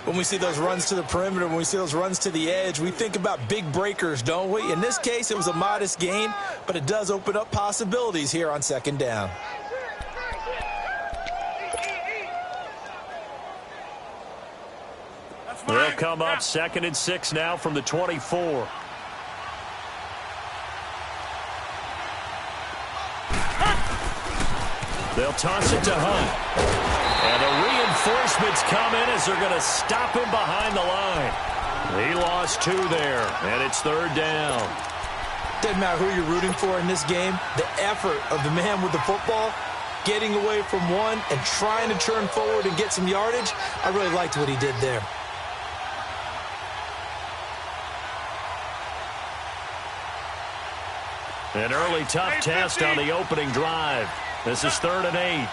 When we see those runs to the perimeter, when we see those runs to the edge, we think about big breakers, don't we? In this case, it was a modest gain, but it does open up possibilities here on second down. They'll come up 2nd and 6 now from the 24. They'll toss it to Hunt. And the reinforcements come in as they're going to stop him behind the line. He lost 2 there, and it's 3rd down. Doesn't matter who you're rooting for in this game. The effort of the man with the football, getting away from one and trying to turn forward and get some yardage, I really liked what he did there. An early tough test on the opening drive. This is 3rd and 8.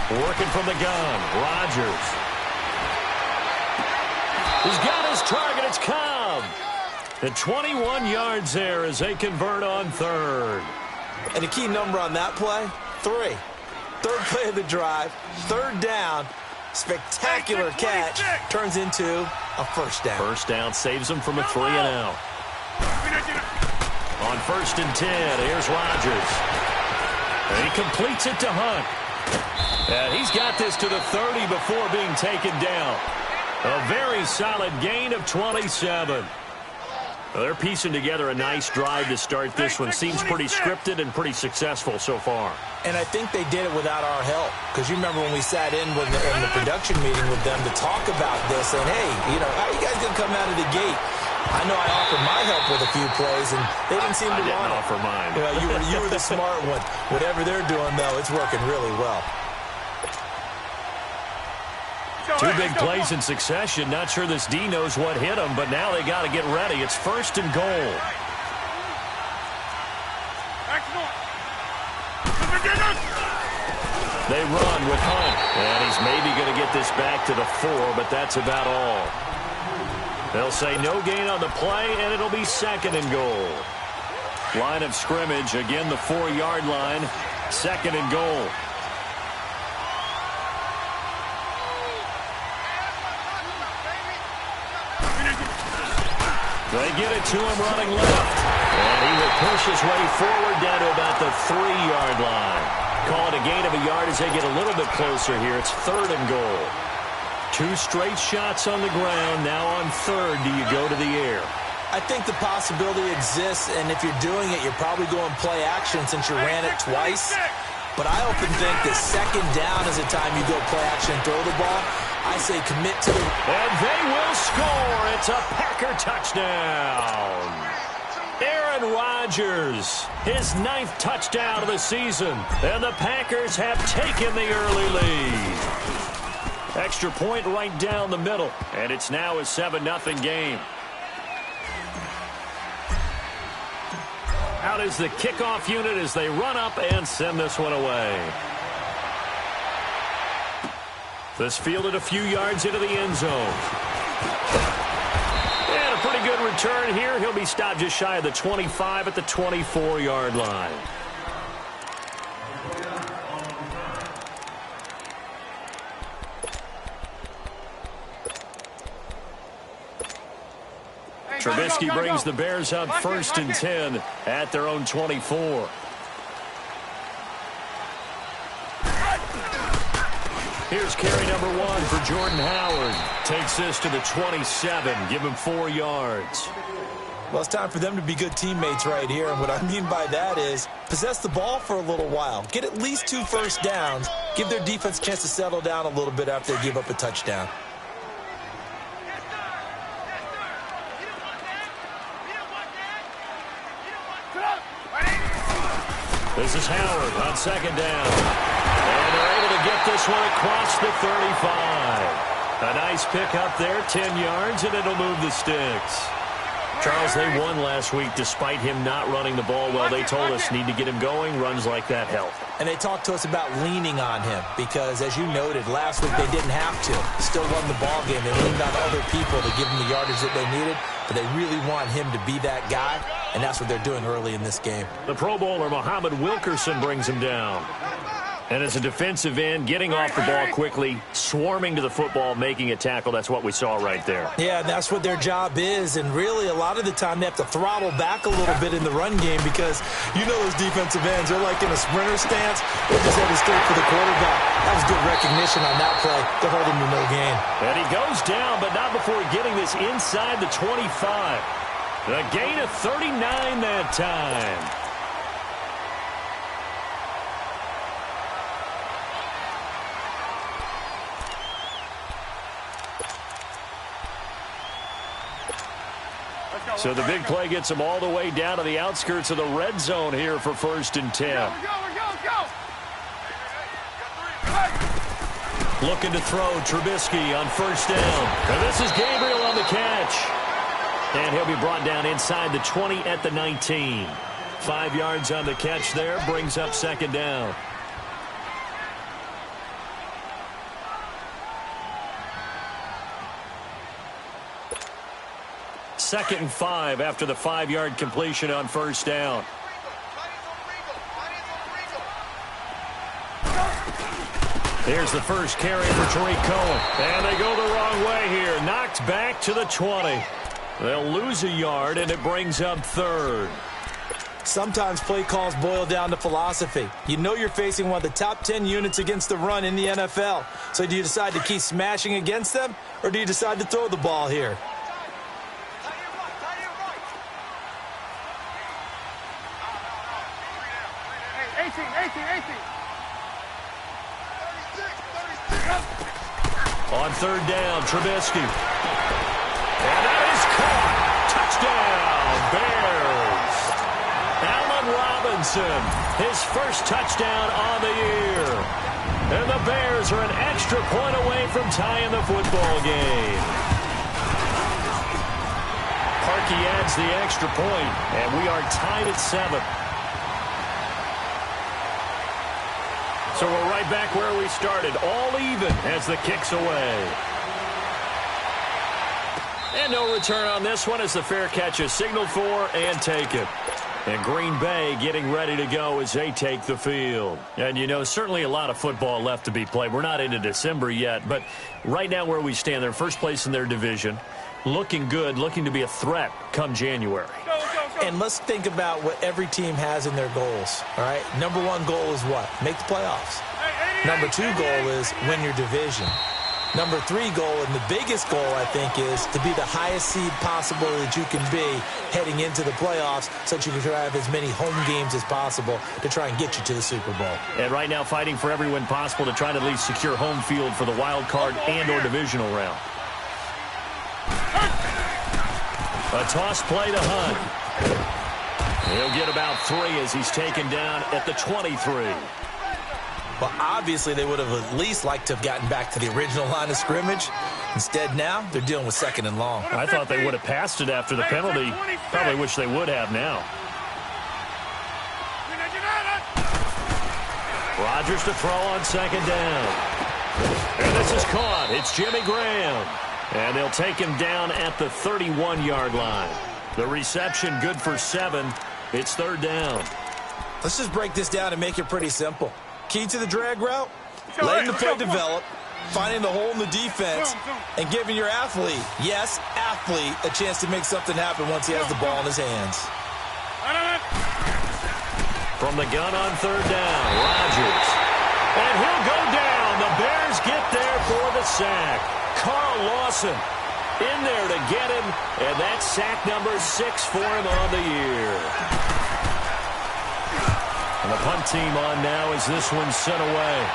Working from the gun, Rodgers. He's got his target, it's Cobb. And 21 yards there as they convert on 3rd. And a key number on that play, 3. 3rd play of the drive, 3rd down. Spectacular catch turns into a 1st down. 1st down saves him from a 3-and-out. On 1st and 10, here's Rodgers. And he completes it to Hunt. And he's got this to the 30 before being taken down. A very solid gain of 27. Well, they're piecing together a nice drive to start this one. Seems pretty scripted and pretty successful so far. And I think they did it without our help. Because you remember when we sat in with in the production meeting with them to talk about this, and hey, how are you guys going to come out of the gate? I know I offered my help with a few plays, and they didn't seem to want it. I didn't offer mine. You were the smart one. Whatever they're doing, though, it's working really well. 2 big plays in succession. Not sure this D knows what hit him, but now they got to get ready. It's 1st and goal. They run with Hunt, and he's maybe going to get this back to the 4, but that's about all. They'll say no gain on the play, and it'll be 2nd and goal. Line of scrimmage, again the 4-yard line, 2nd and goal. They get it to him running left. And he will push his way forward down to about the 3-yard line. Call it a gain of a yard as they get a little bit closer here. It's 3rd and goal. 2 straight shots on the ground. Now on 3rd, do you go to the air? I think the possibility exists, and if you're doing it, you're probably going play action since you ran it twice. But I often think that 2nd down is the time you go play action and throw the ball. I say commit to the... And they will score. It's a Packer touchdown. Aaron Rodgers, his 9th touchdown of the season. And the Packers have taken the early lead. Extra point right down the middle. And it's now a 7-0 game. Out is the kickoff unit as they run up and send this one away. This fielded a few yards into the end zone. And a pretty good return here. He'll be stopped just shy of the 25 at the 24-yard line. Trubisky brings the Bears up 1st and 10 at their own 24. Here's carry number 1 for Jordan Howard. Takes this to the 27. Give him 4 yards. Well, it's time for them to be good teammates right here. And what I mean by that is possess the ball for a little while. Get at least 2 first downs. Give their defense a chance to settle down a little bit after they give up a touchdown. This is Howard on 2nd down. And they're able to get this one across the 35. A nice pick up there, 10 yards, and it'll move the sticks. Charles, they won last week despite him not running the ball well. They told us need to get him going. Runs like that help. And they talked to us about leaning on him because, as you noted, last week they didn't have to. Still won the ball game. They leaned on other people to give them the yardage that they needed, but they really want him to be that guy, and that's what they're doing early in this game. The Pro Bowler, Muhammad Wilkerson, brings him down. And as a defensive end, getting off the ball quickly, swarming to the football, making a tackle, that's what we saw right there. Yeah, and that's what their job is. And really, a lot of the time, they have to throttle back a little bit in the run game because you know those defensive ends, they're like in a sprinter stance. They're just headed straight for the quarterback. That was good recognition on that play to hold him to no gain. And he goes down, but not before getting this inside the 25. A gain of 39 that time. So the big play gets them all the way down to the outskirts of the red zone here for 1st and 10. Looking to throw Trubisky on 1st down. And this is Gabriel on the catch. And he'll be brought down inside the 20 at the 19. 5 yards on the catch there, brings up 2nd down. Second and 5 after the 5-yard completion on 1st down. Here's the first carry for Tariq Cohen. And they go the wrong way here. Knocked back to the 20. They'll lose a yard, and it brings up 3rd. Sometimes play calls boil down to philosophy. You know you're facing one of the top 10 units against the run in the NFL. So do you decide to keep smashing against them, or do you decide to throw the ball here? On 3rd down, Trubisky. And that is caught. Touchdown, Bears. Allen Robinson, his first touchdown on the year. And the Bears are an extra point away from tying the football game. Parkey adds the extra point, and we are tied at 7. So we're right back where we started, all even as the kick's away. And no return on this one as the fair catch is signaled for and taken. And Green Bay getting ready to go as they take the field. And, you know, certainly a lot of football left to be played. We're not into December yet, but right now where we stand, they're first place in their division, looking good, looking to be a threat come January. And let's think about what every team has in their goals, all right? Number 1 goal is what? Make the playoffs. Number 2 goal is win your division. Number 3 goal, and the biggest goal, I think, is to be the highest seed possible that you can be heading into the playoffs so that you can have as many home games as possible to try and get you to the Super Bowl. And right now fighting for every win possible to try to at least secure home field for the wild card and or divisional round. A toss play to Hunt. He'll get about 3 as he's taken down at the 23. Well, obviously, they would have at least liked to have gotten back to the original line of scrimmage. Instead, now, they're dealing with 2nd and long. I thought they would have passed it after the penalty. Probably wish they would have now. Rodgers to throw on 2nd down. And this is caught. It's Jimmy Graham. And they'll take him down at the 31-yard line. The reception good for 7. It's 3rd down. Let's just break this down and make it pretty simple. Key to the drag route, letting the play develop, finding the hole in the defense, and giving your athlete, yes, athlete, a chance to make something happen once he has the ball in his hands. From the gun on 3rd down, Rodgers. And he'll go down. The Bears get there for the sack. Carl Lawson in there to get him, and that's sack number 6 for him on the year. And the punt team on now as this one's sent away.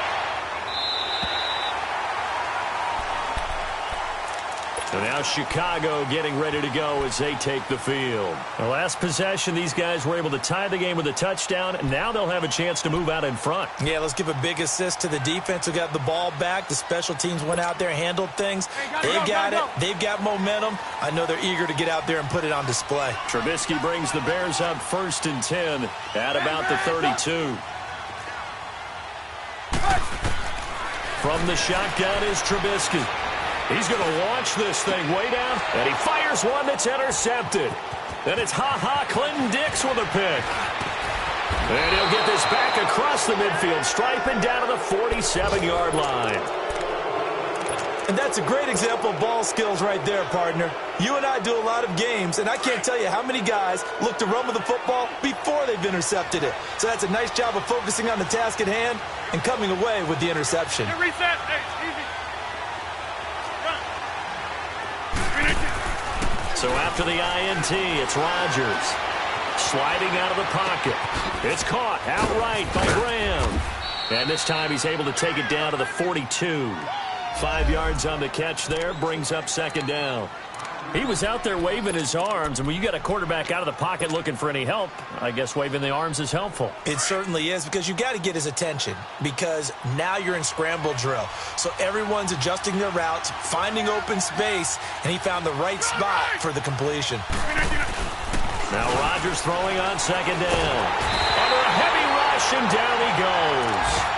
So now Chicago getting ready to go as they take the field. The last possession, these guys were able to tie the game with a touchdown, and now they'll have a chance to move out in front. Yeah, let's give a big assist to the defense who got the ball back. The special teams went out there, handled things. They've got it. They've got momentum. I know they're eager to get out there and put it on display. Trubisky brings the Bears up 1st and 10 at about the 32. From the shotgun is Trubisky. He's going to launch this thing way down, and he fires one that's intercepted. Then it's Clinton Dix with a pick. And he'll get this back across the midfield stripe and down to the 47-yard line. And that's a great example of ball skills right there, partner. You and I do a lot of games, and I can't tell you how many guys look to run with the football before they've intercepted it. So that's a nice job of focusing on the task at hand and coming away with the interception. Hey, reset. Hey, easy. So after the INT, it's Rodgers. Sliding out of the pocket. It's caught outright by Graham. And this time he's able to take it down to the 42. 5 yards on the catch there, brings up second down. He was out there waving his arms, and when you got a quarterback out of the pocket looking for any help, I guess waving the arms is helpful. It certainly is, because you got to get his attention, because now you're in scramble drill. So everyone's adjusting their routes, finding open space, and he found the right spot for the completion. Now Rodgers throwing on second down. Under a heavy rush, and down he goes.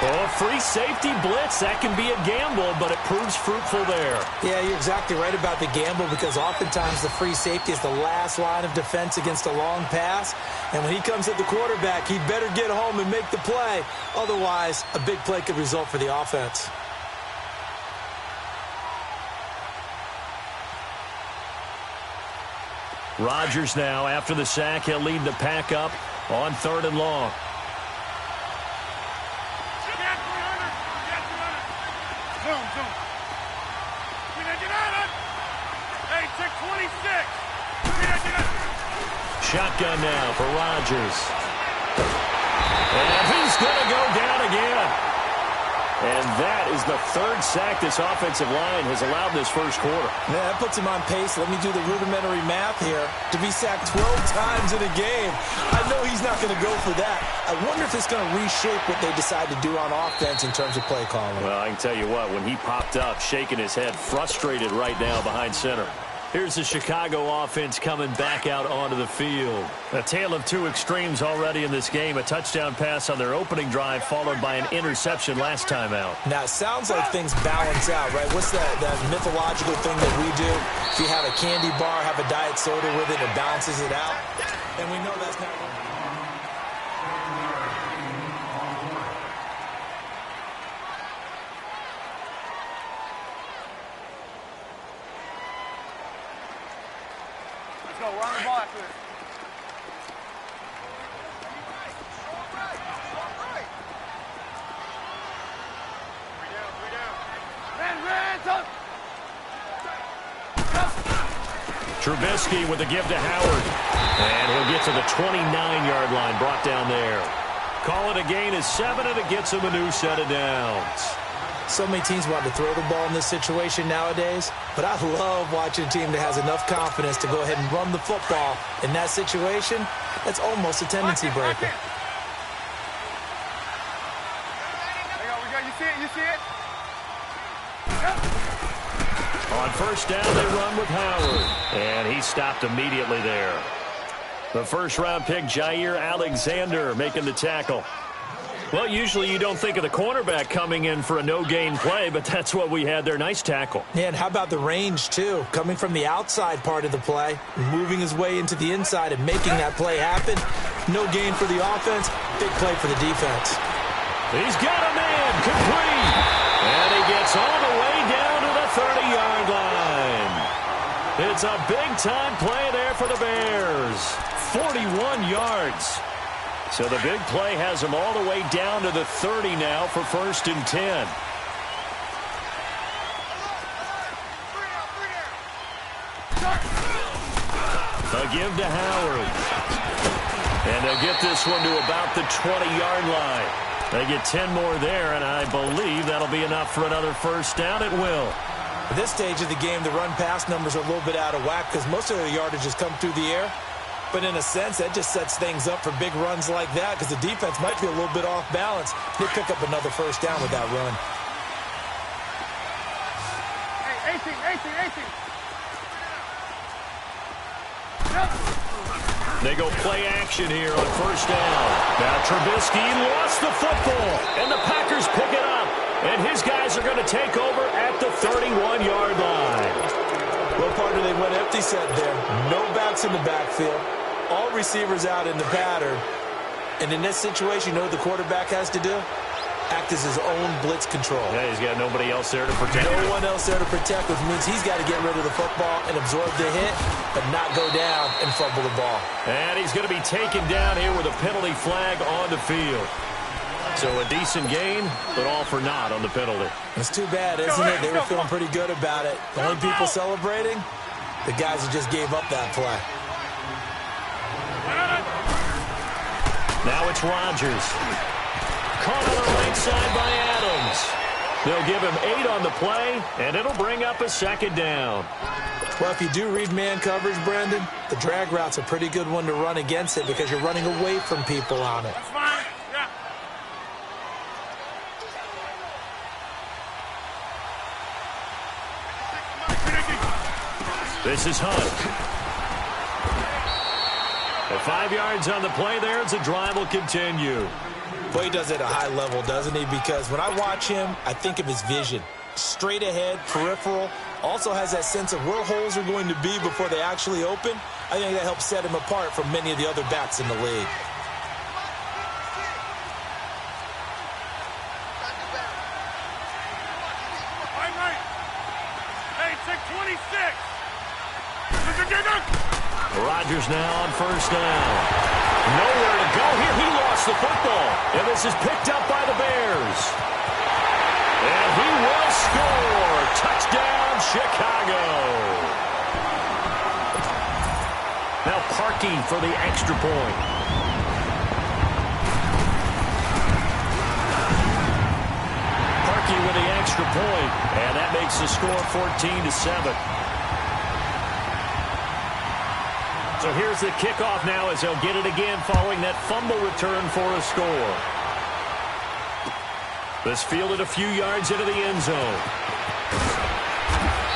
Oh, free safety blitz, that can be a gamble, but it proves fruitful there. Yeah, you're exactly right about the gamble, because oftentimes the free safety is the last line of defense against a long pass. And when he comes at the quarterback, he'd better get home and make the play. Otherwise, a big play could result for the offense. Rodgers now, after the sack, he'll lead the pack up on 3rd and long. Shotgun now for Rodgers. And he's going to go down again. And that is the 3rd sack this offensive line has allowed this first quarter. Yeah, that puts him on pace. Let me do the rudimentary math here. To be sacked 12 times in a game, I know he's not going to go for that. I wonder if it's going to reshape what they decide to do on offense in terms of play calling. Well, I can tell you what, when he popped up, shaking his head, frustrated right now behind center. Here's the Chicago offense coming back out onto the field. A tale of two extremes already in this game. A touchdown pass on their opening drive followed by an interception last time out. Now, it sounds like things balance out, right? What's that mythological thing that we do? If you have a candy bar, have a diet soda with it, it balances it out. And we know that's not... We're on the ball after this. Trubisky with the give to Howard. And he'll get to the 29-yard line, brought down there. Call it a gain of 7, and it gets him a new set of downs. So many teams want to throw the ball in this situation nowadays, but I love watching a team that has enough confidence to go ahead and run the football. In that situation, that's almost a tendency breaker. You see it? You see it? On first down, they run with Howard. And he stopped immediately there. The first-round pick, Jair Alexander, making the tackle. Well, usually you don't think of the cornerback coming in for a no-gain play, but that's what we had there. Nice tackle. Yeah, and how about the range, too? Coming from the outside part of the play, moving his way into the inside and making that play happen. No gain for the offense, big play for the defense. He's got a man, complete. And he gets all the way down to the 30-yard line. It's a big-time play there for the Bears. 41 yards. So the big play has him all the way down to the 30 now for 1st and 10. A give to Howard. And they'll get this one to about the 20-yard line. They get 10 more there, and I believe that'll be enough for another first down. It will. At this stage of the game, the run-pass numbers are a little bit out of whack because most of the yardage has come through the air. But in a sense, that just sets things up for big runs like that because the defense might be a little bit off balance. They pick up another first down with that run. Hey, 18. They go play action here on first down. Now Trubisky lost the football, and the Packers pick it up. And his guys are going to take over at the 31-yard line. Well, partner, they went empty set there. No backs in the backfield. All receivers out in the pattern. And in this situation, you know what the quarterback has to do? Act as his own blitz control. Yeah, he's got nobody else there to protect. No one else there to protect, which means he's got to get rid of the football and absorb the hit, but not go down and fumble the ball. And he's going to be taken down here with a penalty flag on the field. So a decent gain, but all for naught on the penalty. It's too bad, isn't it? They were feeling pretty good about it. The only people celebrating, the guys who just gave up that play. Now it's Rodgers. Caught on the right side by Adams. They'll give him 8 on the play, and it'll bring up a second down. Well, if you do read man coverage, Brandon, the drag route's a pretty good one to run against it because you're running away from people on it. That's fine. Yeah. This is Hunt. 5 yards on the play there as the drive will continue. Boy, he does it at a high level, doesn't he? Because when I watch him, I think of his vision. Straight ahead, peripheral. Also has that sense of where holes are going to be before they actually open. I think that helps set him apart from many of the other backs in the league. Hey, check 26. Rodgers now on first down. Nowhere to go here. He lost the football. And this is picked up by the Bears. And he will score. Touchdown, Chicago. Now Parkey for the extra point. Parkey with the extra point. And that makes the score 14-7. So here's the kickoff now as they'll get it again following that fumble return for a score. This fielded a few yards into the end zone.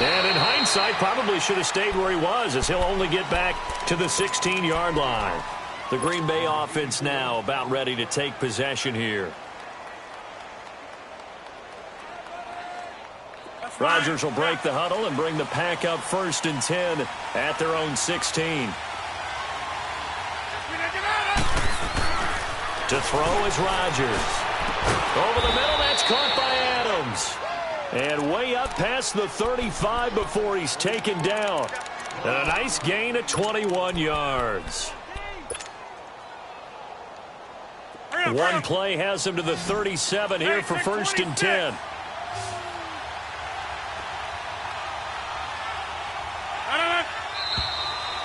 And in hindsight, probably should have stayed where he was as he'll only get back to the 16-yard line. The Green Bay offense now about ready to take possession here. Rodgers will break the huddle and bring the pack up 1st and 10 at their own 16. To throw is Rodgers. Over the middle, that's caught by Adams. And way up past the 35 before he's taken down. And a nice gain of 21 yards. One play has him to the 37 here for 1st and 10.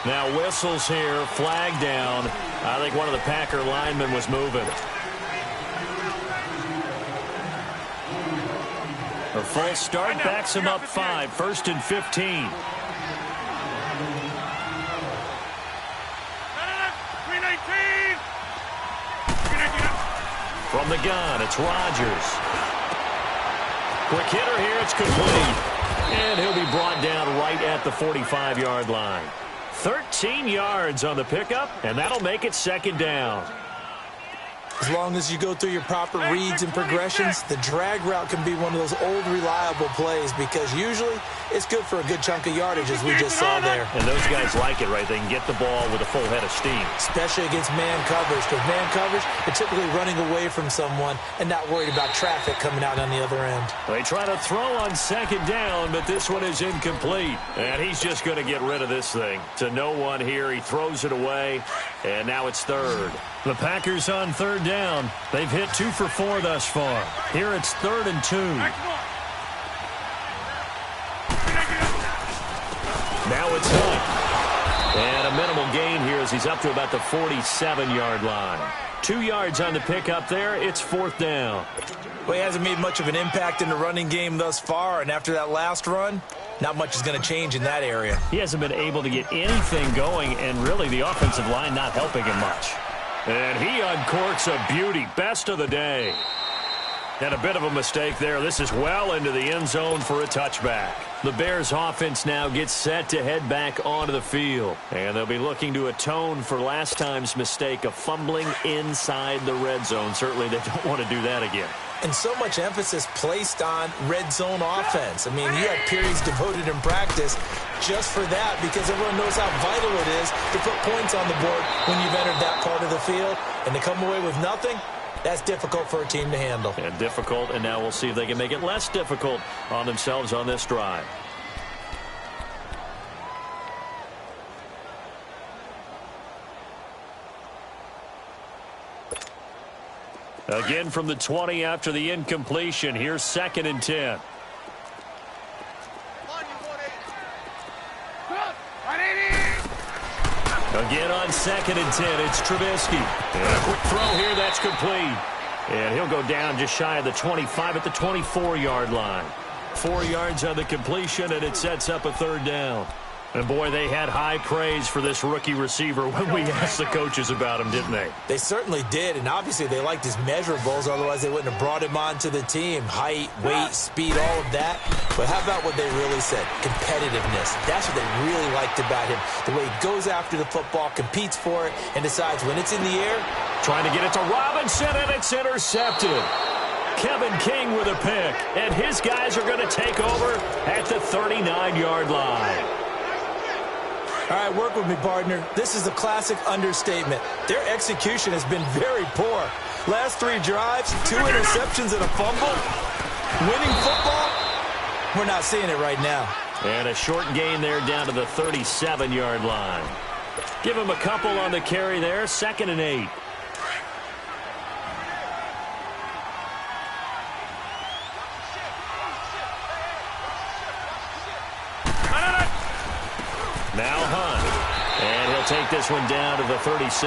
Now whistles here, flag down. I think one of the Packer linemen was moving. A false start backs him up 5, 1st and 15. From the gun, it's Rodgers. Quick hitter here, it's complete. And he'll be brought down right at the 45-yard line. 13 yards on the pickup, and that'll make it 2nd down. As long as you go through your proper reads and progressions, the drag route can be one of those old reliable plays because usually it's good for a good chunk of yardage as we just saw there. And those guys like it, right? They can get the ball with a full head of steam. Especially against man coverage. Because man coverage, they're typically running away from someone and not worried about traffic coming out on the other end. They try to throw on 2nd down, but this one is incomplete. And he's just going to get rid of this thing. To no one here. He throws it away, and now it's 3rd. The Packers on 3rd down. They've hit 2 for 4 thus far. Here it's 3rd and 2. Now it's Hunt. And a minimal gain here as he's up to about the 47-yard line. 2 yards on the pickup there. It's 4th down. Well, he hasn't made much of an impact in the running game thus far, and after that last run, not much is going to change in that area. He hasn't been able to get anything going, and really the offensive line not helping him much. And he uncorks a beauty. Best of the day. And a bit of a mistake there. This is well into the end zone for a touchback. The Bears offense now gets set to head back onto the field. And they'll be looking to atone for last time's mistake of fumbling inside the red zone. Certainly they don't want to do that again. And so much emphasis placed on red zone offense. I mean, you had periods devoted in practice just for that because everyone knows how vital it is to put points on the board when you've entered that part of the field. And to come away with nothing, that's difficult for a team to handle. And difficult, and now we'll see if they can make it less difficult on themselves on this drive. Again from the 20 after the incompletion. Here's 2nd and 10. Again on 2nd and 10, it's Trubisky. And a quick throw here, that's complete. And he'll go down just shy of the 25 at the 24-yard line. 4 yards on the completion, and it sets up a 3rd down. And, boy, they had high praise for this rookie receiver when we asked the coaches about him, didn't they? They certainly did, and obviously they liked his measurables. Otherwise, they wouldn't have brought him onto the team. Height, weight, speed, all of that. But how about what they really said? Competitiveness. That's what they really liked about him. The way he goes after the football, competes for it, and decides when it's in the air. Trying to get it to Robinson, and it's intercepted. Kevin King with a pick, and his guys are going to take over at the 39-yard line. All right, work with me, partner. This is a classic understatement. Their execution has been very poor. Last 3 drives, 2 interceptions and a fumble. Winning football? We're not seeing it right now. And a short gain there down to the 37-yard line. Give him a couple on the carry there, 2nd and 8. Now Hunt, and he'll take this one down to the 36.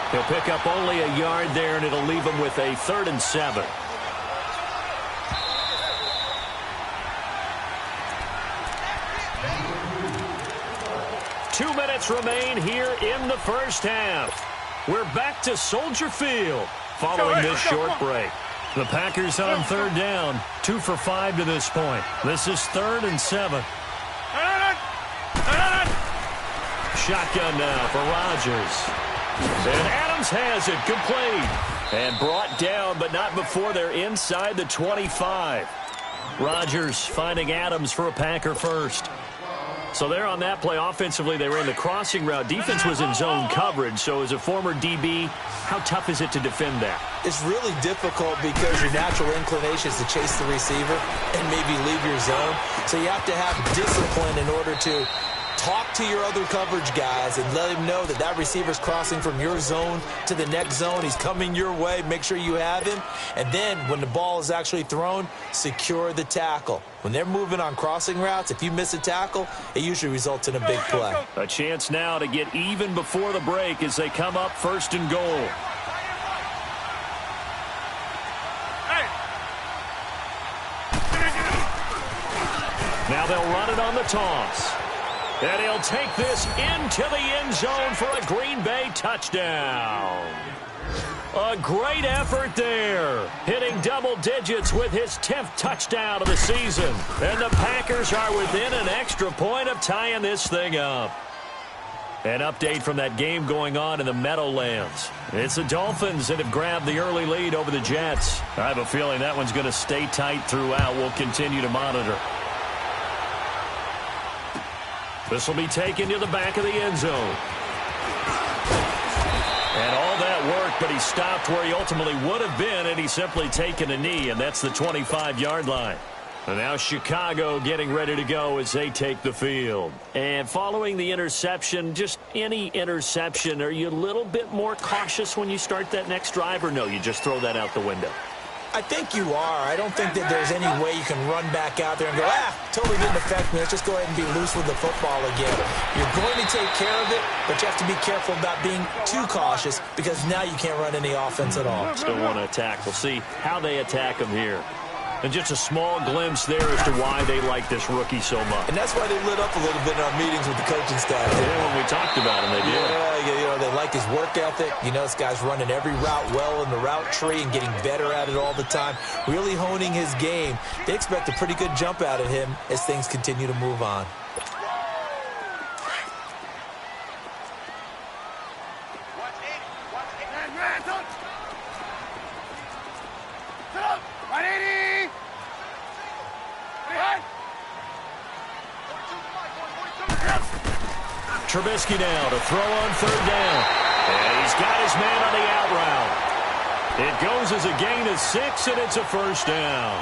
He'll pick up only a yard there, and it'll leave him with a 3rd and 7. Two minutes remain here in the first half. We're back to Soldier Field following this short break. The Packers on 3rd down, 2 for 5 to this point. This is 3rd and 7. Shotgun now for Rodgers. And Adams has it complete. And brought down, but not before they're inside the 25. Rodgers finding Adams for a Packer first. So there on that play, offensively, they ran the crossing route. Defense was in zone coverage. So as a former DB, how tough is it to defend that? It's really difficult because your natural inclination is to chase the receiver and maybe leave your zone. So you have to have discipline in order to talk to your other coverage guys and let him know that that receiver's crossing from your zone to the next zone. He's coming your way. Make sure you have him. And then when the ball is actually thrown, secure the tackle. When they're moving on crossing routes, if you miss a tackle, it usually results in a big play. A chance now to get even before the break as they come up 1st and goal. Now they'll run it on the toss. And he'll take this into the end zone for a Green Bay touchdown. A great effort there. Hitting double digits with his 10th touchdown of the season. And the Packers are within an extra point of tying this thing up. An update from that game going on in the Meadowlands. It's the Dolphins that have grabbed the early lead over the Jets. I have a feeling that one's going to stay tight throughout. We'll continue to monitor. This will be taken to the back of the end zone. And all that work, but he stopped where he ultimately would have been, and he's simply taken a knee, and that's the 25-yard line. And now Chicago getting ready to go as they take the field. And following the interception, just any interception, are you a little bit more cautious when you start that next drive, or no, you just throw that out the window? I think you are. I don't think that there's any way you can run back out there and go, totally didn't affect me. Let's just go ahead and be loose with the football again. You're going to take care of it, but you have to be careful about being too cautious because now you can't run any offense at all. Still want to attack. We'll see how they attack him here. And just a small glimpse there as to why they like this rookie so much. And that's why they lit up a little bit in our meetings with the coaching staff. Yeah, when we talked about him, they did. Yeah, they like his work ethic. You know, this guy's running every route well in the route tree and getting better at it all the time. Really honing his game. They expect a pretty good jump out of him as things continue to move on. Trubisky now to throw on third down. And he's got his man on the out route. It goes as a gain of 6, and it's a first down.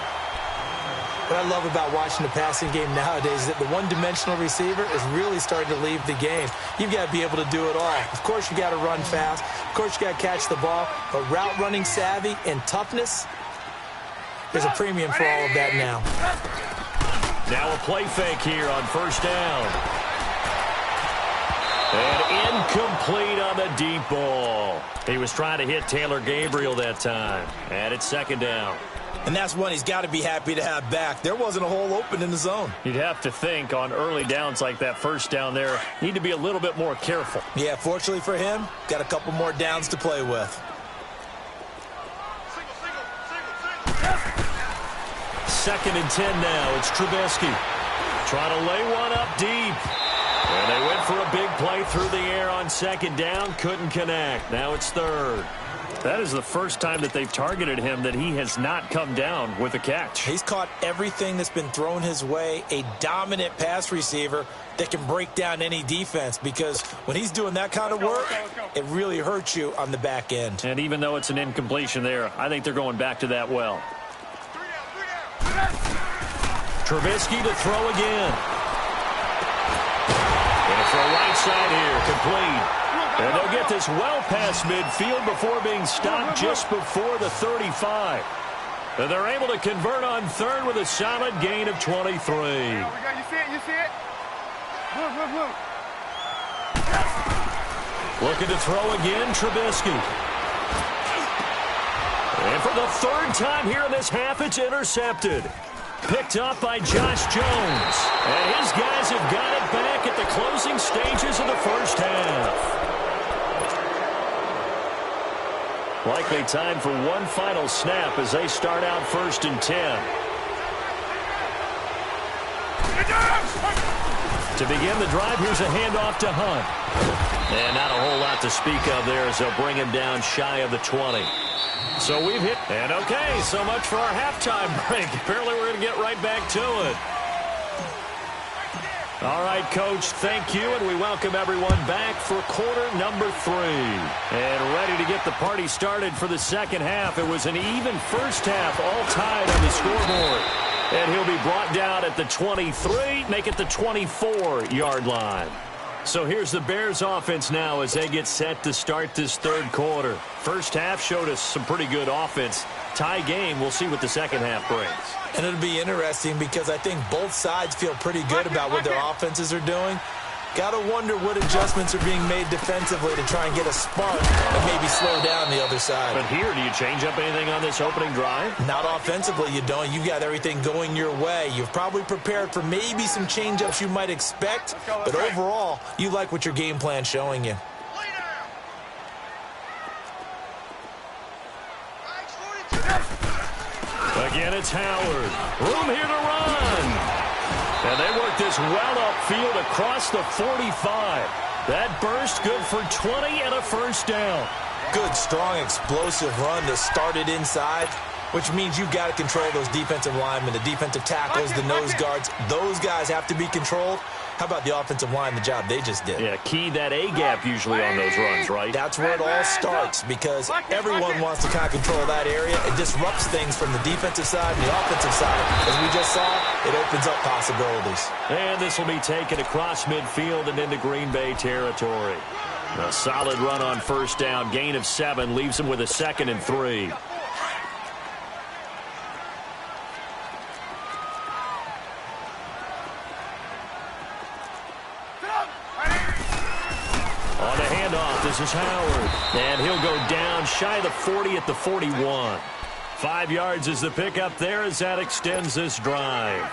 What I love about watching the passing game nowadays is that the one-dimensional receiver is really starting to leave the game. You've got to be able to do it all. Of course, you got to run fast. Of course, you got to catch the ball. But route running savvy and toughness, there's a premium for all of that now. Now a play fake here on first down. And incomplete on the deep ball. He was trying to hit Taylor Gabriel that time. And it's second down. And that's one he's got to be happy to have back. There wasn't a hole open in the zone. You'd have to think on early downs like that first down there, need to be a little bit more careful. Yeah, fortunately for him, got a couple more downs to play with. Second and 10 now. It's Trubisky. Trying to lay one up deep. And they went for a big play through the air on second down. Couldn't connect. Now it's third. That is the first time that they've targeted him that he has not come down with a catch. He's caught everything that's been thrown his way. A dominant pass receiver that can break down any defense, because when he's doing that kind of work, it really hurts you on the back end. And even though it's an incompletion there, I think they're going back to that well. Trubisky to throw again. And for a right side here, complete. And they'll get this well past midfield before being stopped just before the 35. And they're able to convert on third with a solid gain of 23. You see it? You see it? Look. Looking to throw again, Trubisky. And for the third time here in this half, it's intercepted. Picked up by Josh Jones. And his guys have got it back at the closing stages of the first half. Likely time for one final snap as they start out first and 10. To begin the drive, here's a handoff to Hunt. And not a whole lot to speak of there as they'll bring him down shy of the 20. So we've hit. And okay, so much for our halftime break. Apparently we're going to get right back to it. All right, Coach, thank you, and we welcome everyone back for quarter number 3. And ready to get the party started for the second half. It was an even first half, all tied on the scoreboard. And he'll be brought down at the 23, make it the 24-yard line. So here's the Bears offense now as they get set to start this third quarter. First half showed us some pretty good offense. Tie game, we'll see what the second half brings. And it'll be interesting because I think both sides feel pretty good about what their offenses are doing. Got to wonder what adjustments are being made defensively to try and get a spark and maybe slow down the other side. But here, do you change up anything on this opening drive? Not offensively, you don't. You've got everything going your way. You've probably prepared for maybe some change-ups you might expect, but overall, you like what your game plan's showing you. Again, it's Howard. Room here to run. And they work this well upfield across the 45. That burst good for 20 and a first down. Good, strong, explosive run that started inside, which means you've got to control those defensive linemen, the defensive tackles, the nose guards. Those guys have to be controlled. How about the offensive line, the job they just did? Yeah, key that A-gap usually on those runs, right? That's where it all starts because everyone wants to kind of control that area. It disrupts things from the defensive side and the offensive side. As we just saw, it opens up possibilities. And this will be taken across midfield and into Green Bay territory. A solid run on first down. Gain of 7 leaves him with a 2nd and 3. On the handoff, this is Howard. And he'll go down shy of the 40 at the 41. 5 yards is the pickup there as that extends this drive.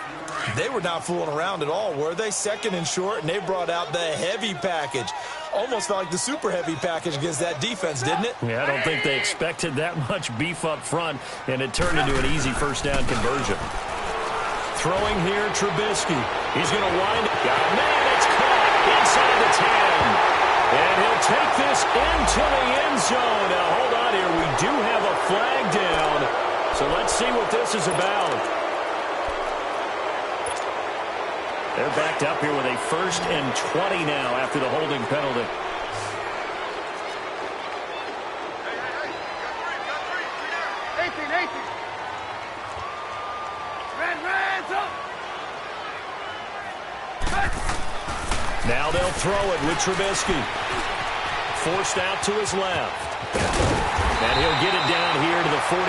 They were not fooling around at all, were they? 2nd and short, and they brought out the heavy package. Almost felt like the super heavy package against that defense, didn't it? Yeah, I don't think they expected that much beef up front, and it turned into an easy first down conversion. Throwing here, Trubisky. He's going to wind it. Man, it's caught inside the 10. And he'll take this into the end zone. Now, hold on here. We do have a flag down. So let's see what this is about. They're backed up here with a 1st and 20 now after the holding penalty. Now they'll throw it with Trubisky. Forced out to his left. And he'll get it down here to the 43.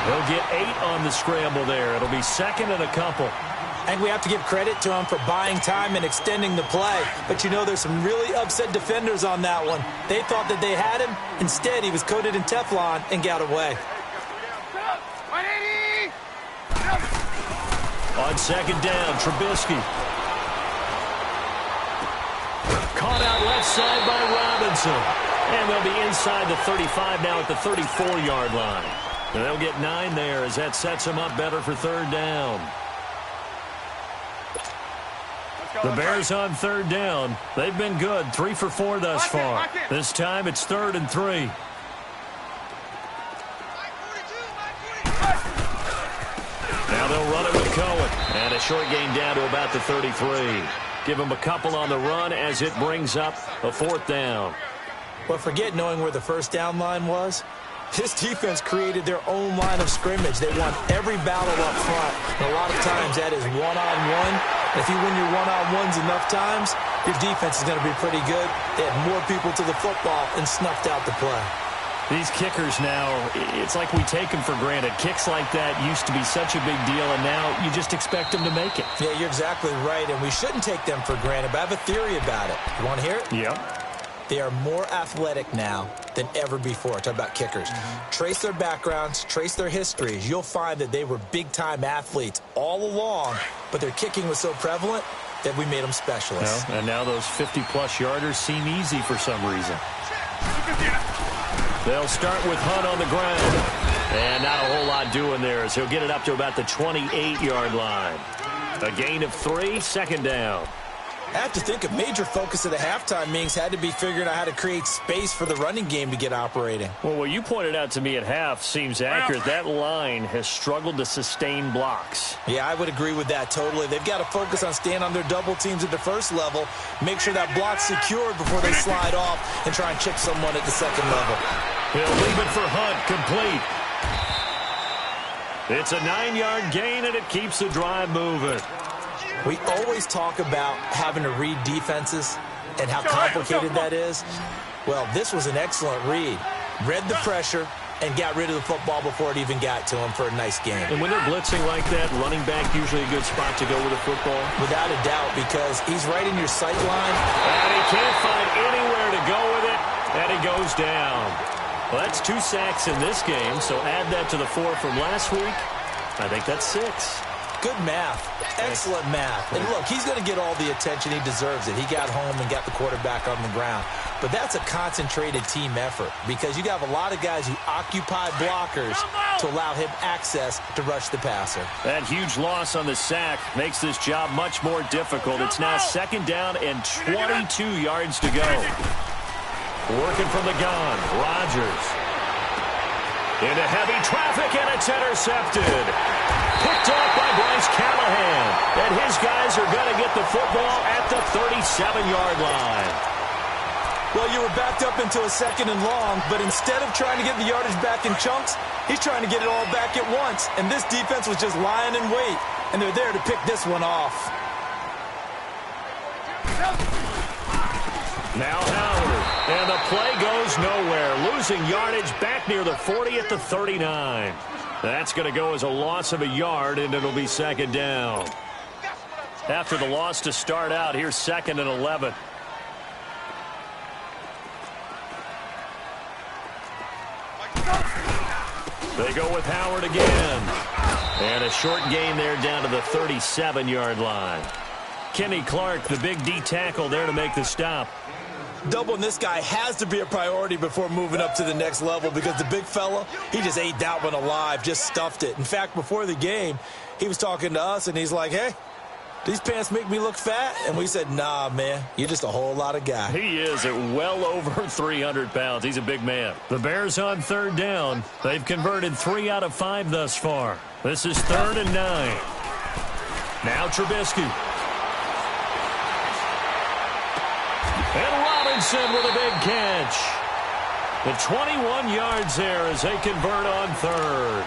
He'll get 8 on the scramble there. It'll be 2nd and a couple. I think we have to give credit to him for buying time and extending the play. But, you know, there's some really upset defenders on that one. They thought that they had him. Instead, he was coated in Teflon and got away. On 2nd down, Trubisky. Caught out left side by Robinson. And they'll be inside the 35 now at the 34-yard line. And they'll get 9 there as that sets them up better for 3rd down. The Bears on 3rd down. They've been good, 3 for 4 thus far. This time it's 3rd and 3. Now they'll run it with Cohen. And a short gain down to about the 33. Give them a couple on the run as it brings up a 4th down. Well, forget knowing where the 1st down line was. This defense created their own line of scrimmage. They won every battle up front. And a lot of times that is one-on-one. If you win your one-on-ones enough times, your defense is going to be pretty good. They had more people to the football and snuffed out the play. These kickers now, it's like we take them for granted. Kicks like that used to be such a big deal, and now you just expect them to make it. Yeah, you're exactly right, and we shouldn't take them for granted, but I have a theory about it. You want to hear it? Yep. They are more athletic now than ever before. Talk about kickers. Trace their backgrounds, trace their histories. You'll find that they were big-time athletes all along, but their kicking was so prevalent that we made them specialists. Well, and now those 50-plus yarders seem easy for some reason. They'll start with Hunt on the ground. And not a whole lot doing there as he'll get it up to about the 28-yard line. A gain of 3, 2nd down. I have to think a major focus of the halftime meetings had to be figuring out how to create space for the running game to get operating. Well, what you pointed out to me at half seems accurate. That line has struggled to sustain blocks. Yeah, I would agree with that totally. They've got to focus on staying on their double teams at the 1st level, make sure that block's secured before they slide off and try and chip someone at the 2nd level. He'll leave it for Hunt, complete. It's a 9-yard gain, and it keeps the drive moving. We always talk about having to read defenses and how complicated that is. Well, this was an excellent read. Read the pressure and got rid of the football before it even got to him for a nice game. And when they're blitzing like that, running back usually a good spot to go with the football? Without a doubt, because he's right in your sight line. And he can't find anywhere to go with it, and he goes down. Well, that's 2 sacks in this game, so add that to the 4 from last week. I think that's 6. Good math. Excellent math. And look, he's going to get all the attention. He deserves it. He got home and got the quarterback on the ground. But that's a concentrated team effort because you got a lot of guys who occupy blockers to allow him access to rush the passer. That huge loss on the sack makes this job much more difficult. It's now 2nd down and 22 yards to go. Working from the gun, Rodgers. Into heavy traffic, and it's intercepted. Picked off by Bryce Callahan. And his guys are going to get the football at the 37-yard line. Well, you were backed up into a 2nd and long, but instead of trying to get the yardage back in chunks, he's trying to get it all back at once. And this defense was just lying in wait, and they're there to pick this one off. Now Howard, and the play goes nowhere. Losing yardage back near the 40 at the 39. That's going to go as a loss of a yard, and it'll be 2nd down. After the loss to start out, here's 2nd and 11. They go with Howard again. And a short gain there down to the 37-yard line. Kenny Clark, the big D tackle there to make the stop. Doubling this guy has to be a priority before moving up to the next level because the big fella, he just ate that one alive, just stuffed it. In fact, before the game, he was talking to us, and he's like, hey, these pants make me look fat? And we said, nah, man, you're just a whole lot of guy. He is at well over 300 pounds. He's a big man. The Bears on 3rd down. They've converted 3 out of 5 thus far. This is 3rd and 9. Now Trubisky. And Robinson with a big catch. The 21 yards there as they convert on third.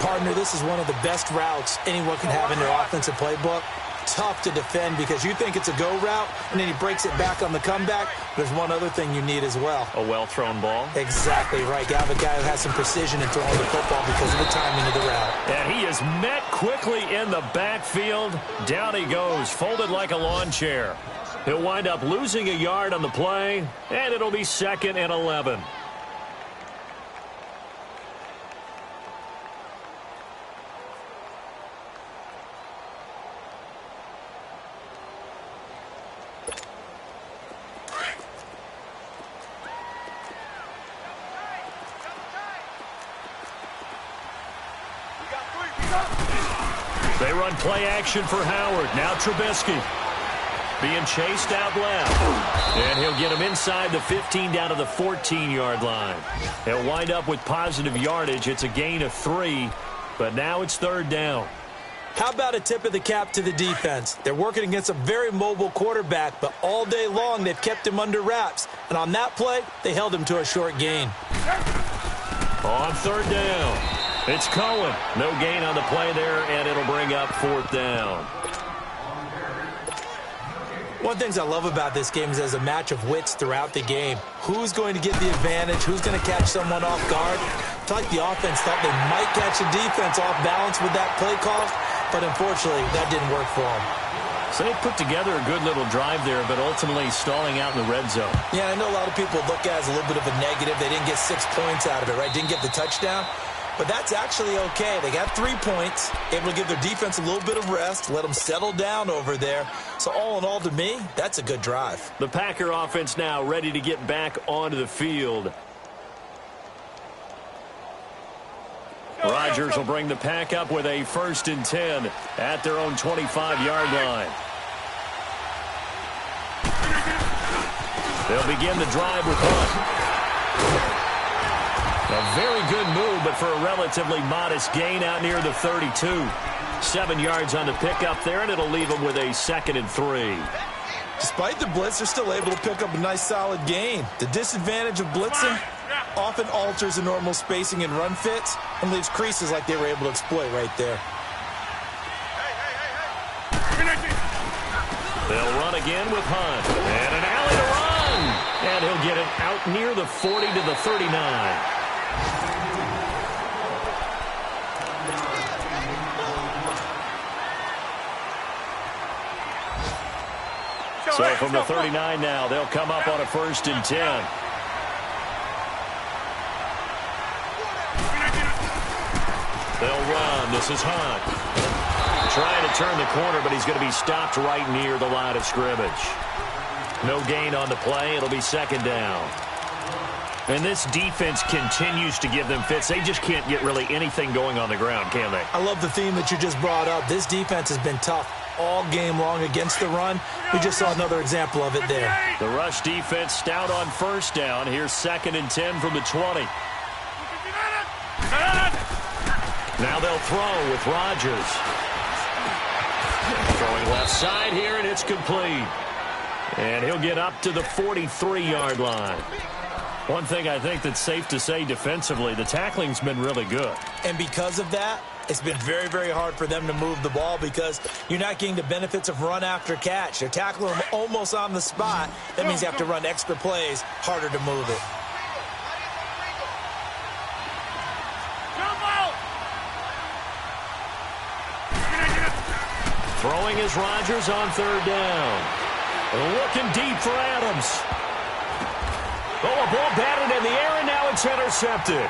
Partner, this is one of the best routes anyone can have in their offensive playbook. Tough to defend because you think it's a go route, and then he breaks it back on the comeback. There's one other thing you need as well. A well-thrown ball. Exactly right. You have a guy who has some precision in throwing the football because of the timing of the route. And he is met quickly in the backfield. Down he goes, folded like a lawn chair. He'll wind up losing a yard on the play, and it'll be 2nd and 11. They run play action for Howard. Now Trubisky being chased out left. And he'll get him inside the 15 down to the 14-yard line. He'll wind up with positive yardage. It's a gain of 3, but now it's 3rd down. How about a tip of the cap to the defense? They're working against a very mobile quarterback, but all day long they've kept him under wraps. And on that play, they held him to a short gain. On 3rd down, it's Cohen. No gain on the play there, and it'll bring up 4th down. One of the things I love about this game is there's a match of wits throughout the game. Who's going to get the advantage? Who's going to catch someone off guard? I feel like the offense thought they might catch the defense off balance with that play call, but unfortunately, that didn't work for them. So they put together a good little drive there, but ultimately stalling out in the red zone. Yeah, I know a lot of people look at it as a little bit of a negative. They didn't get 6 points out of it, right? Didn't get the touchdown. But that's actually okay. They got 3 points, able to give their defense a little bit of rest, let them settle down over there. So all in all, to me, that's a good drive. The Packer offense now ready to get back onto the field. Rodgers will bring the Pack up with a 1st and 10 at their own 25-yard line. They'll begin the drive with Hunt. A very good move, but for a relatively modest gain out near the 32. 7 yards on the pickup there, and it'll leave them with a 2nd and 3. Despite the blitz, they're still able to pick up a nice solid gain. The disadvantage of blitzing often alters the normal spacing and run fits and leaves creases like they were able to exploit right there. They'll run again with Hunt. And an alley to run. And he'll get it out near the 40 to the 39. So from the 39 now, they'll come up on a 1st and 10. They'll run. This is Hunt. Trying to turn the corner, but he's going to be stopped right near the line of scrimmage. No gain on the play. It'll be 2nd down. And this defense continues to give them fits. They just can't get really anything going on the ground, can they? I love the theme that you just brought up. This defense has been tough all game long against the run. We just saw another example of it there. The rush defense stout on 1st down. Here's 2nd and 10 from the 20. Now they'll throw with Rodgers. Throwing left side here, and it's complete. And he'll get up to the 43-yard line. One thing I think that's safe to say defensively, the tackling's been really good. And because of that, it's been very, very hard for them to move the ball because you're not getting the benefits of run after catch. They're tackling them almost on the spot. That means you have to run extra plays, harder to move it. Throwing is Rodgers on 3rd down. Looking deep for Adams. Oh, a ball batted in the air, and now it's intercepted.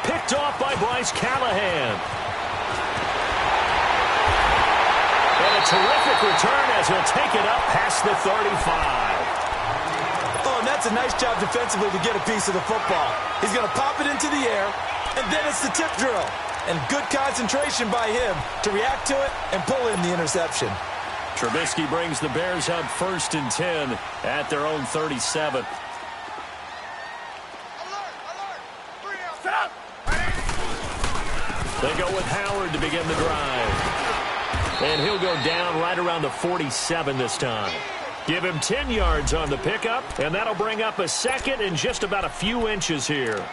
Picked off by Bryce Callahan. And a terrific return as he'll take it up past the 35. Oh, and that's a nice job defensively to get a piece of the football. He's going to pop it into the air, and then it's the tip drill. And good concentration by him to react to it and pull in the interception. Trubisky brings the Bears up 1st and 10 at their own 37. They go with Howard to begin the drive. And he'll go down right around the 47 this time. Give him 10 yards on the pickup, and that'll bring up a second and just about a few inches here.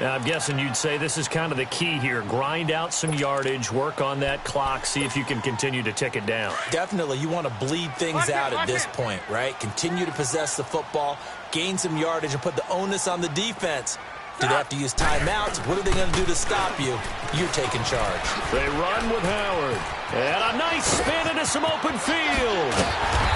Now, I'm guessing you'd say this is kind of the key here. Grind out some yardage, work on that clock, see if you can continue to tick it down. Definitely, you want to bleed things out at this point, right? Continue to possess the football, gain some yardage, and put the onus on the defense. Do they have to use timeouts? What are they going to do to stop you? You're taking charge. They run with Howard. And a nice spin into some open field.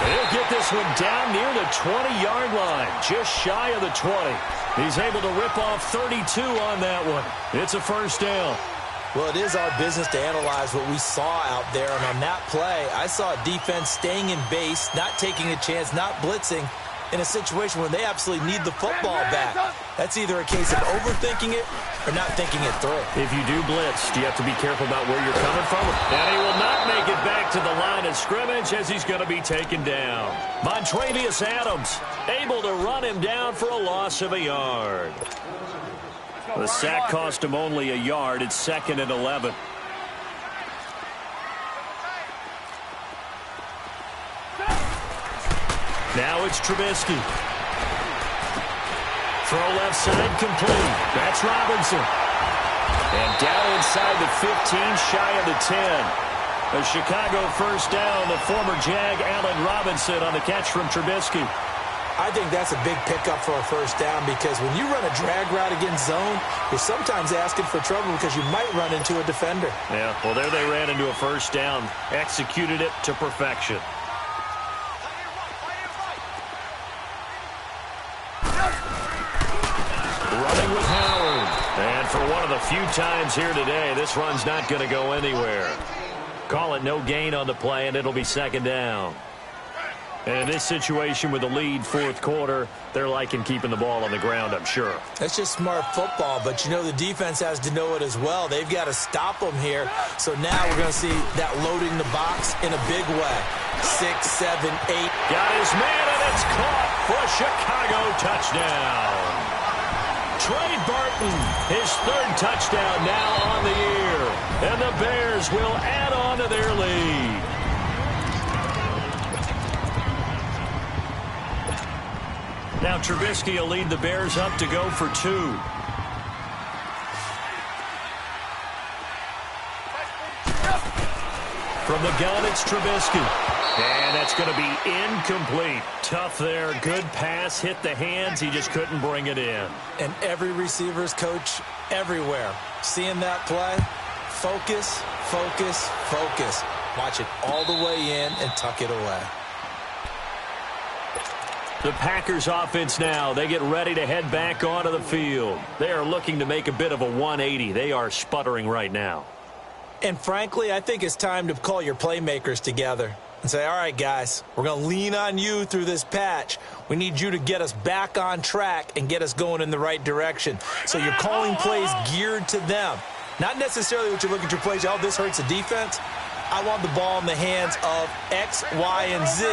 He'll get this one down near the 20-yard line, just shy of the 20. He's able to rip off 32 on that one. It's a first down. Well, it is our business to analyze what we saw out there. And on that play, I saw a defense staying in base, not taking a chance, not blitzing, in a situation where they absolutely need the football back. That's either a case of overthinking it or not thinking it through. If you do blitz, do you have to be careful about where you're coming from? And he will not make it back to the line of scrimmage as he's going to be taken down. Montravius Adams able to run him down for a loss of a yard. The sack cost him only a yard. It's 2nd and 11. Now it's Trubisky. Throw left side complete. That's Robinson. And down inside the 15, shy of the 10. A Chicago first down. The former Jag, Allen Robinson, on the catch from Trubisky. I think that's a big pickup for a first down because when you run a drag route against zone, you're sometimes asking for trouble because you might run into a defender. Yeah, well, there they ran into a first down. Executed it to perfection. Running with Howard. And for one of the few times here today, this run's not going to go anywhere. Call it no gain on the play, and it'll be 2nd down. And in this situation with the lead, 4th quarter, they're liking keeping the ball on the ground, I'm sure. That's just smart football, but you know the defense has to know it as well. They've got to stop them here. So now we're going to see that loading the box in a big way. 6, 7, 8. Got his man, and it's caught for a Chicago touchdown. Trey Burton, his 3rd touchdown now on the year. And the Bears will add on to their lead. Now Trubisky will lead the Bears up to go for 2. From the gun, it's Trubisky. And that's going to be incomplete. Tough there. Good pass. Hit the hands. He just couldn't bring it in. And every receiver's coach everywhere. Seeing that play, focus, focus, focus. Watch it all the way in and tuck it away. The Packers offense now, they get ready to head back onto the field. They are looking to make a bit of a 180. They are sputtering right now. And frankly, I think it's time to call your playmakers together and say, all right, guys, we're going to lean on you through this patch. We need you to get us back on track and get us going in the right direction. So you're calling plays geared to them. Not necessarily what you look at your plays, oh, this hurts the defense. I want the ball in the hands of X, Y, and Z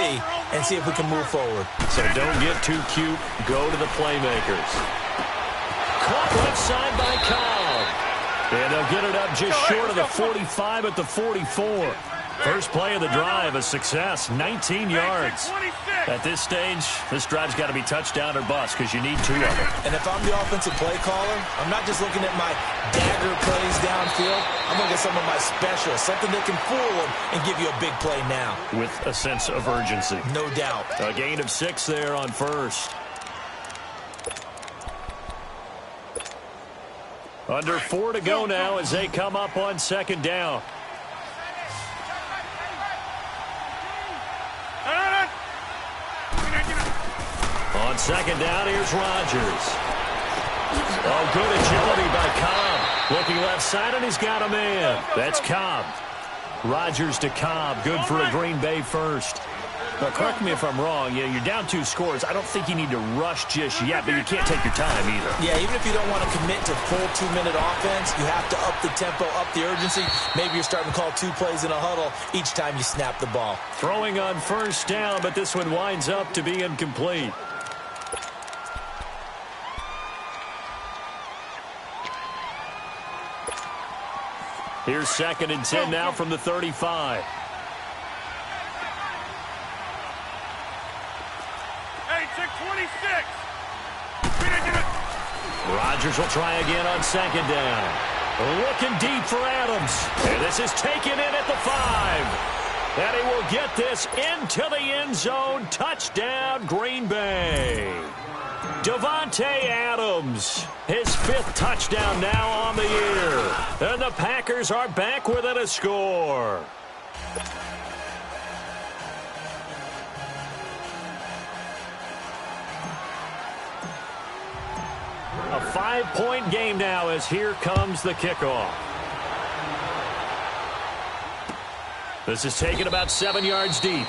and see if we can move forward. So don't get too cute. Go to the playmakers. Caught left side by Cobb. And they'll get it up just short of the 45 at the 44. First play of the drive, a success, 19 yards. At this stage, this drive's got to be touchdown or bust because you need 2 of them. And if I'm the offensive play caller, I'm not just looking at my dagger plays downfield. I'm looking at some of my specials, something that can fool them and give you a big play now. With a sense of urgency. No doubt. A gain of 6 there on first. Under 4 to go now as they come up on 2nd down. On 2nd down, here's Rodgers. Oh, good agility by Cobb. Looking left side, and he's got a man. That's Cobb. Rodgers to Cobb. Good for a Green Bay first. Now, correct me if I'm wrong. Yeah, you're down 2 scores. I don't think you need to rush just yet, but you can't take your time either. Yeah, even if you don't want to commit to full 2-minute offense, you have to up the tempo, up the urgency. Maybe you're starting to call 2 plays in a huddle each time you snap the ball. Throwing on first down, but this one winds up to be incomplete. Here's 2nd and 10 now from the 35. 26. Rodgers will try again on second down. Looking deep for Adams. And this is taken in at the 5. And he will get this into the end zone. Touchdown, Green Bay. Davante Adams, his 5th touchdown now on the year. And the Packers are back within a score. A 5-point game now as here comes the kickoff. This is taken about 7 yards deep.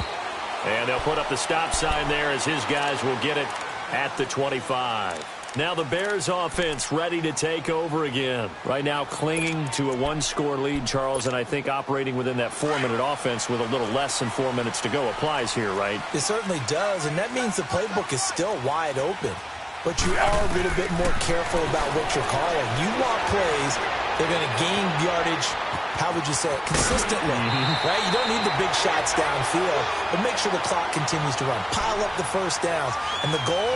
And they'll put up the stop sign there as his guys will get it at the 25. Now the Bears offense ready to take over again. Right now clinging to a 1-score lead, Charles, and I think operating within that 4-minute offense with a little less than 4 minutes to go applies here, right? It certainly does, and that means the playbook is still wide open. But you are a little bit more careful about what you're calling. You want plays that are going to gain yardage, how would you say it, consistently, right? You don't need the big shots downfield, but make sure the clock continues to run. Pile up the first downs. And the goal,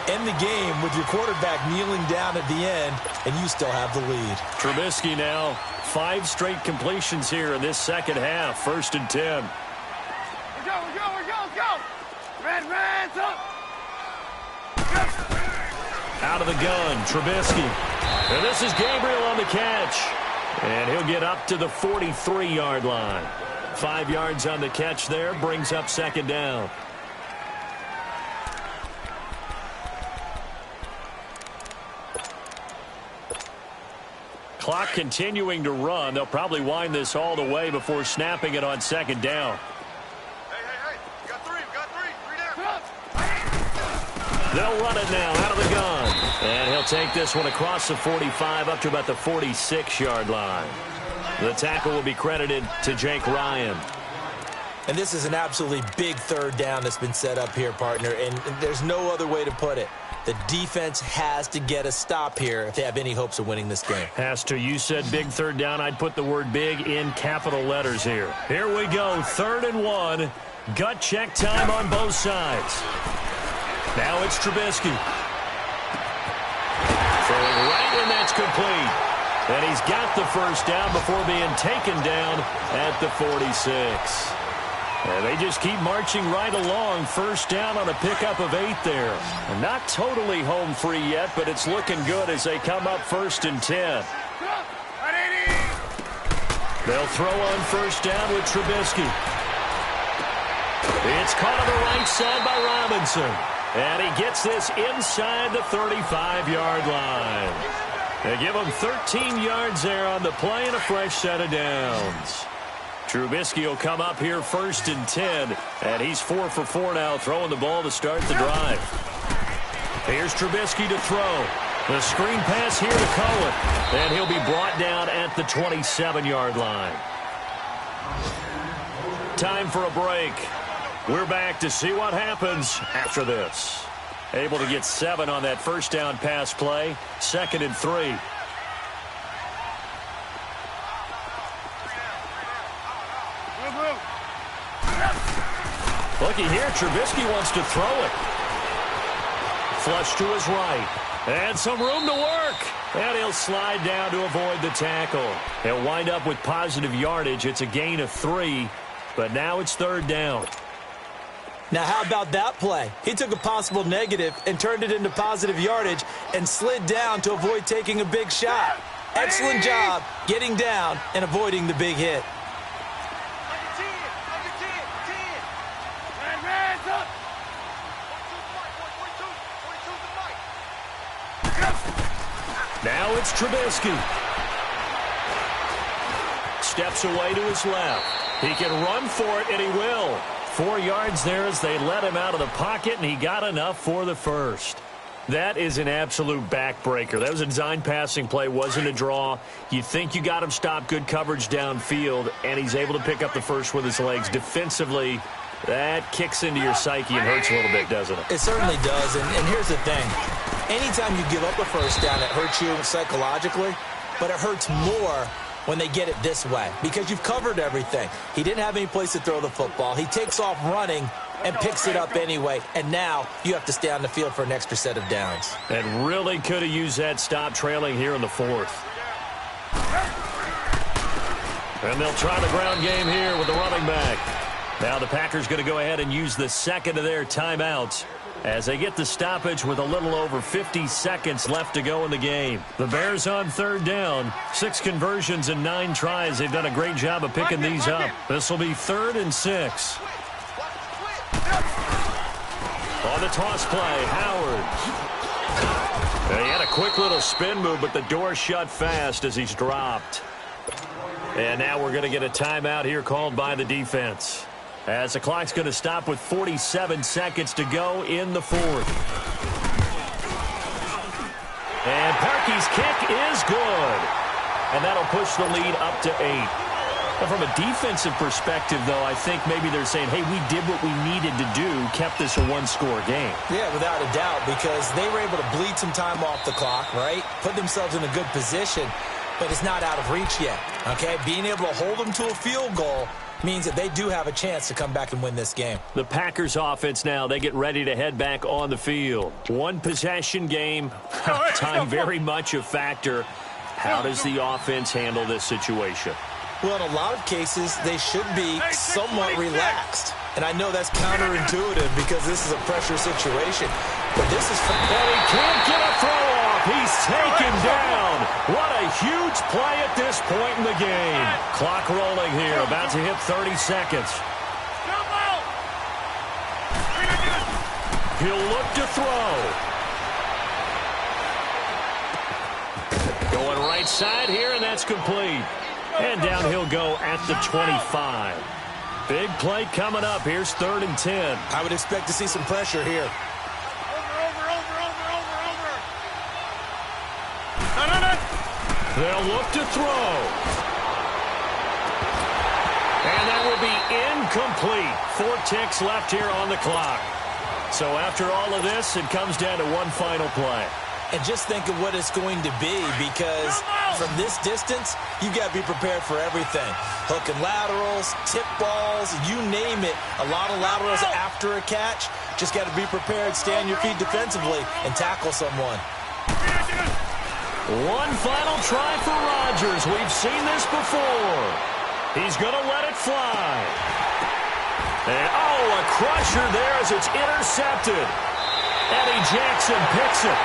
end the game with your quarterback kneeling down at the end, and you still have the lead. Trubisky now, 5 straight completions here in this second half. 1st and 10. Let's go. Red, up. Out of the gun, Trubisky. And this is Gabriel on the catch. And he'll get up to the 43-yard line. 5 yards on the catch there, brings up second down. Clock continuing to run. They'll probably wind this all the way before snapping it on second down. Hey. We got three down. They'll run it now out of the gun. And he'll take this one across the 45 up to about the 46-yard line. The tackle will be credited to Jake Ryan. And this is an absolutely big 3rd down that's been set up here, partner, and there's no other way to put it. The defense has to get a stop here if they have any hopes of winning this game. Has to. You said big 3rd down. I'd put the word big in capital letters here. Here we go, 3rd and 1. Gut check time on both sides. Now it's Trubisky. Throwing right, and that's complete. And he's got the first down before being taken down at the 46. And they just keep marching right along. First down on a pickup of 8 there. And not totally home free yet, but it's looking good as they come up 1st and 10. They'll throw on first down with Trubisky. It's caught on the right side by Robinson. And he gets this inside the 35-yard line. They give him 13 yards there on the play and a fresh set of downs. Trubisky will come up here 1st and 10. And he's 4 for 4 now, throwing the ball to start the drive. Here's Trubisky to throw. The screen pass here to Cohen. And he'll be brought down at the 27-yard line. Time for a break. We're back to see what happens after this. Able to get 7 on that first down pass play. 2nd and 3. Looky here, Trubisky wants to throw it. Flush to his right. And some room to work. And he'll slide down to avoid the tackle. He'll wind up with positive yardage. It's a gain of 3. But now it's 3rd down. Now, how about that play? He took a possible negative and turned it into positive yardage and slid down to avoid taking a big shot. Excellent job getting down and avoiding the big hit. Now it's Trubisky. Steps away to his left. He can run for it, and he will. 4 yards there as they let him out of the pocket, and he got enough for the first. That is an absolute backbreaker. That was a design passing play, wasn't a draw. You think you got him stopped, good coverage downfield, and he's able to pick up the first with his legs. Defensively, that kicks into your psyche and hurts a little bit, doesn't it? It certainly does, and here's the thing. Anytime you give up a first down, it hurts you psychologically, but it hurts more when they get it this way because you've covered everything. He didn't have any place to throw the football. He takes off running, and picks it up anyway. And now you have to stay on the field for an extra set of downs. And really could have used that stop trailing here in the fourth. And they'll try the ground game here with the running back. Now the Packers going to go ahead and use the second of their timeouts as they get the stoppage with a little over 50 seconds left to go in the game. The Bears on third down. 6 conversions and 9 tries. They've done a great job of picking these up. This will be 3rd and 6. On the toss play, Howard. He had a quick little spin move, but the door shut fast as he's dropped. And now we're going to get a timeout here called by the defense, as the clock's going to stop with 47 seconds to go in the fourth. And Parkey's kick is good. And that'll push the lead up to 8. But from a defensive perspective, though, I think maybe they're saying, hey, we did what we needed to do, kept this a one-score game. Yeah, without a doubt, because they were able to bleed some time off the clock, right? Put themselves in a good position, but it's not out of reach yet, okay? Being able to hold them to a field goal means that they do have a chance to come back and win this game. The Packers offense now, they get ready to head back on the field. One possession game, time very much a factor. How does the offense handle this situation? Well, in a lot of cases, they should be somewhat relaxed. And I know that's counterintuitive because this is a pressure situation. But this is fun. And he can't get a throw off. He's taken down. What a huge play at this point in the game. Clock rolling here, about to hit 30 seconds. He'll look to throw. Going right side here, and that's complete. And down he'll go at the 25. Big play coming up. Here's 3rd and 10. I would expect to see some pressure here. They'll look to throw. And that will be incomplete. 4 ticks left here on the clock. So after all of this, it comes down to one final play. And just think of what it's going to be, because from this distance, you got to be prepared for everything. Hook and laterals, tip balls, you name it. A lot of laterals after a catch. Just got to be prepared, stay on your feet defensively, and tackle someone. One final try for Rodgers. We've seen this before. He's going to let it fly. And, a crusher there as it's intercepted. Eddie Jackson picks it.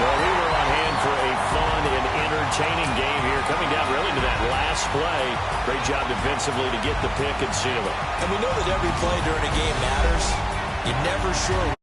Well, we were on hand for a fun and entertaining game here, coming down really to that last play. Great job defensively to get the pick and seal it. And we know that every play during a game matters. You're never sure